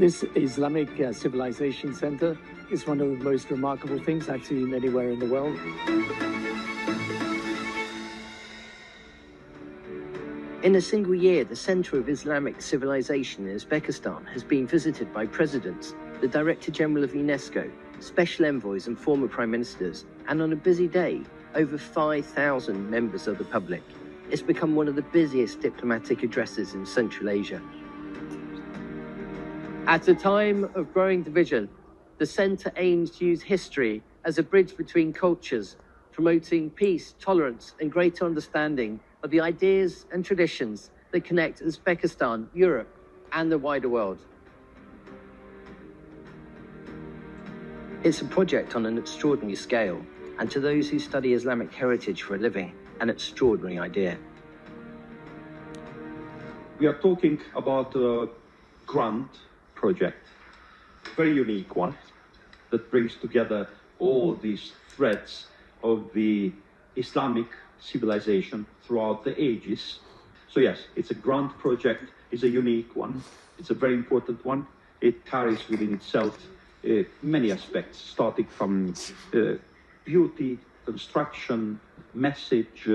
This Islamic Civilization Center is one of the most remarkable things I've seen anywhere in the world. In a single year, the Center of Islamic Civilization in Uzbekistan has been visited by presidents, the Director General of UNESCO, special envoys and former prime ministers, and on a busy day, over 5,000 members of the public. It's become one of the busiest diplomatic addresses in Central Asia. At a time of growing division, the Centre aims to use history as a bridge between cultures, promoting peace, tolerance, and greater understanding of the ideas and traditions that connect Uzbekistan, Europe, and the wider world. It's a project on an extraordinary scale, and to those who study Islamic heritage for a living, an extraordinary idea. We are talking about a grand project, very unique one, that brings together all these threads of the Islamic civilization throughout the ages. So yes, it's a grand project, it's a unique one, it's a very important one. It carries within itself many aspects, starting from beauty, construction, message,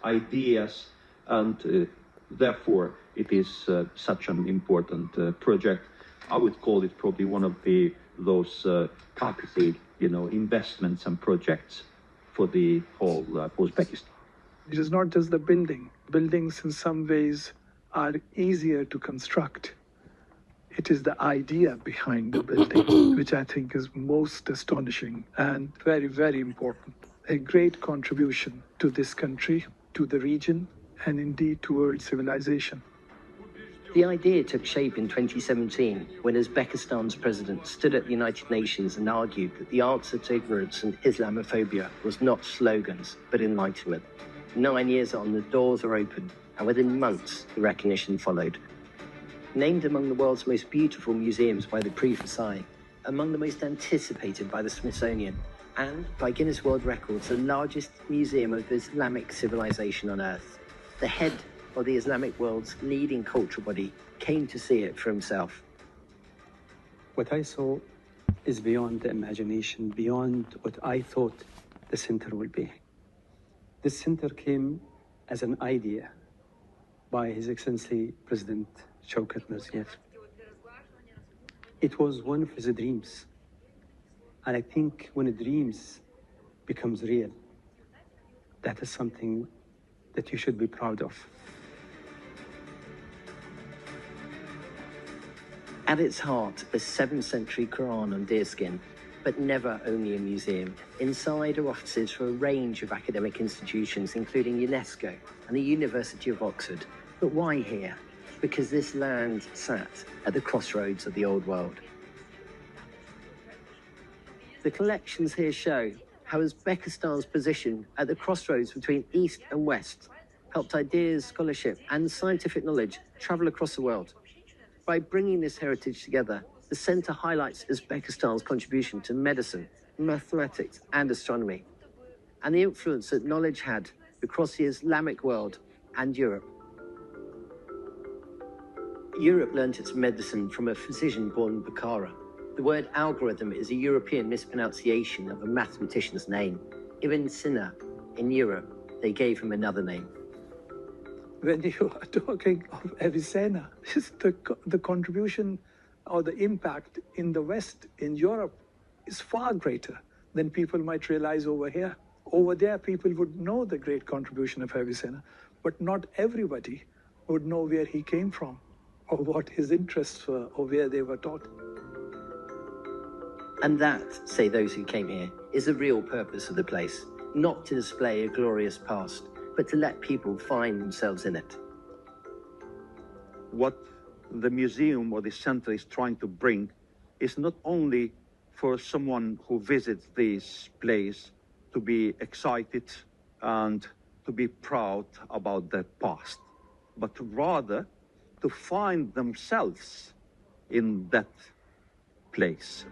ideas, and therefore it is such an important project. I would call it probably one of those capital, investments and projects for the whole Uzbekistan. It is not just the building. Buildings in some ways are easier to construct. It is the idea behind the building, which I think is most astonishing and very, very important. A great contribution to this country, to the region, and indeed to world civilization. The idea took shape in 2017 when Uzbekistan's president stood at the United Nations and argued that the answer to ignorance and Islamophobia was not slogans, but enlightenment. 9 years on, the doors are open, and within months, the recognition followed. Named among the world's most beautiful museums by the Prix Versailles, among the most anticipated by the Smithsonian, and by Guinness World Records, the largest museum of Islamic civilization on earth. The head of the Islamic world's leading cultural body came to see it for himself. What I saw is beyond the imagination, beyond what I thought the center would be. This center came as an idea by His Excellency President Shaukat Mirziyoyev. It was one of his dreams. And I think when a dream becomes real, that is something that you should be proud of. At its heart, a 7th century Quran on deerskin, but never only a museum. Inside are offices for a range of academic institutions, including UNESCO and the University of Oxford. But why here? Because this land sat at the crossroads of the old world. The collections here show how Uzbekistan's position at the crossroads between East and West helped ideas, scholarship, and scientific knowledge travel across the world. By bringing this heritage together, the center highlights Uzbekistan's contribution to medicine, mathematics, and astronomy, and the influence that knowledge had across the Islamic world and Europe. Europe learnt its medicine from a physician born in Bukhara. The word algorithm is a European mispronunciation of a mathematician's name. Ibn Sina, in Europe, they gave him another name. When you are talking of Avicenna, the contribution or the impact in the West, in Europe, is far greater than people might realize over here. Over there, people would know the great contribution of Avicenna, but not everybody would know where he came from, or what his interests were, or where they were taught. And that, say those who came here, is the real purpose of the place, not to display a glorious past, but to let people find themselves in it. What the museum or the center is trying to bring is not only for someone who visits this place to be excited and to be proud about their past, but rather to find themselves in that place.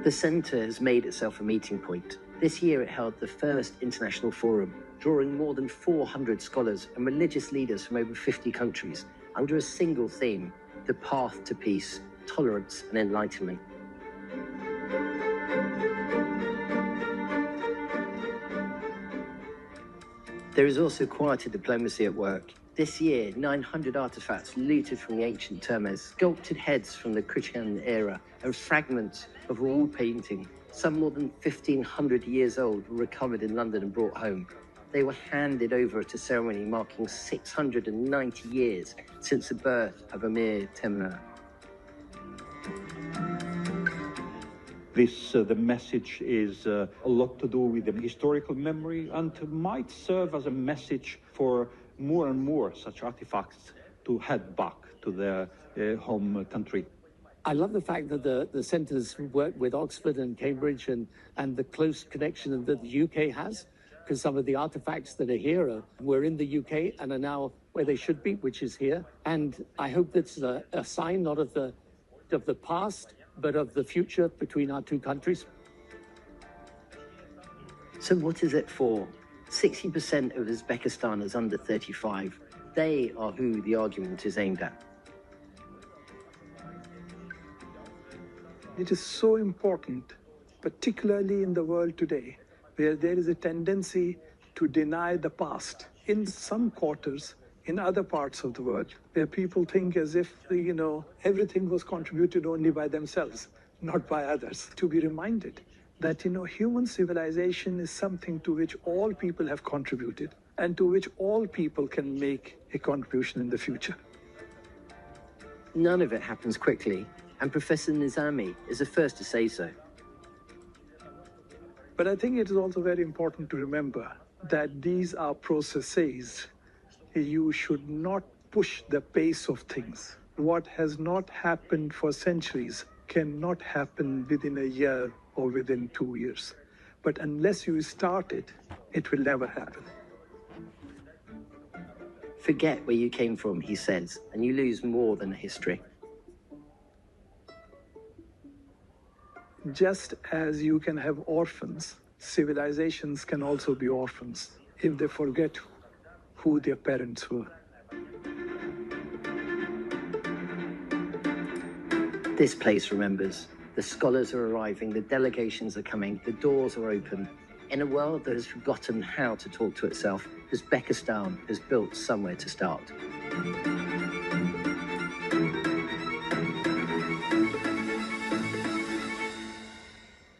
The centre has made itself a meeting point. This year it held the first international forum, drawing more than 400 scholars and religious leaders from over 50 countries under a single theme: the path to peace, tolerance and enlightenment. There is also quieter diplomacy at work. This year, 900 artifacts looted from the ancient Termes, sculpted heads from the Christian era, and fragments of a wall painting, some more than 1,500 years old, were recovered in London and brought home. They were handed over at a ceremony marking 690 years since the birth of Amir Temur. The message is a lot to do with the historical memory and might serve as a message for more and more such artifacts to head back to their home country. I love the fact that the centres work with Oxford and Cambridge and the close connection that the UK has, because some of the artifacts that are here were in the UK and are now where they should be, which is here. And I hope that's a sign not of the past, but of the future between our two countries. So what is it for? 60% of Uzbekistan is under 35. They are who the argument is aimed at. It is so important, particularly in the world today, where there is a tendency to deny the past. In some quarters, in other parts of the world, where people think as if, everything was contributed only by themselves, not by others. To be reminded that, human civilization is something to which all people have contributed and to which all people can make a contribution in the future. None of it happens quickly, and Professor Nizami is the first to say so. But I think it is also very important to remember that these are processes. You should not push the pace of things. What has not happened for centuries cannot happen within a year or within 2 years. But unless you start it, it will never happen. Forget where you came from, he says, and you lose more than a history. Just as you can have orphans, civilizations can also be orphans if they forget who their parents were. This place remembers. The scholars are arriving, the delegations are coming, the doors are open. In a world that has forgotten how to talk to itself, Uzbekistan has built somewhere to start.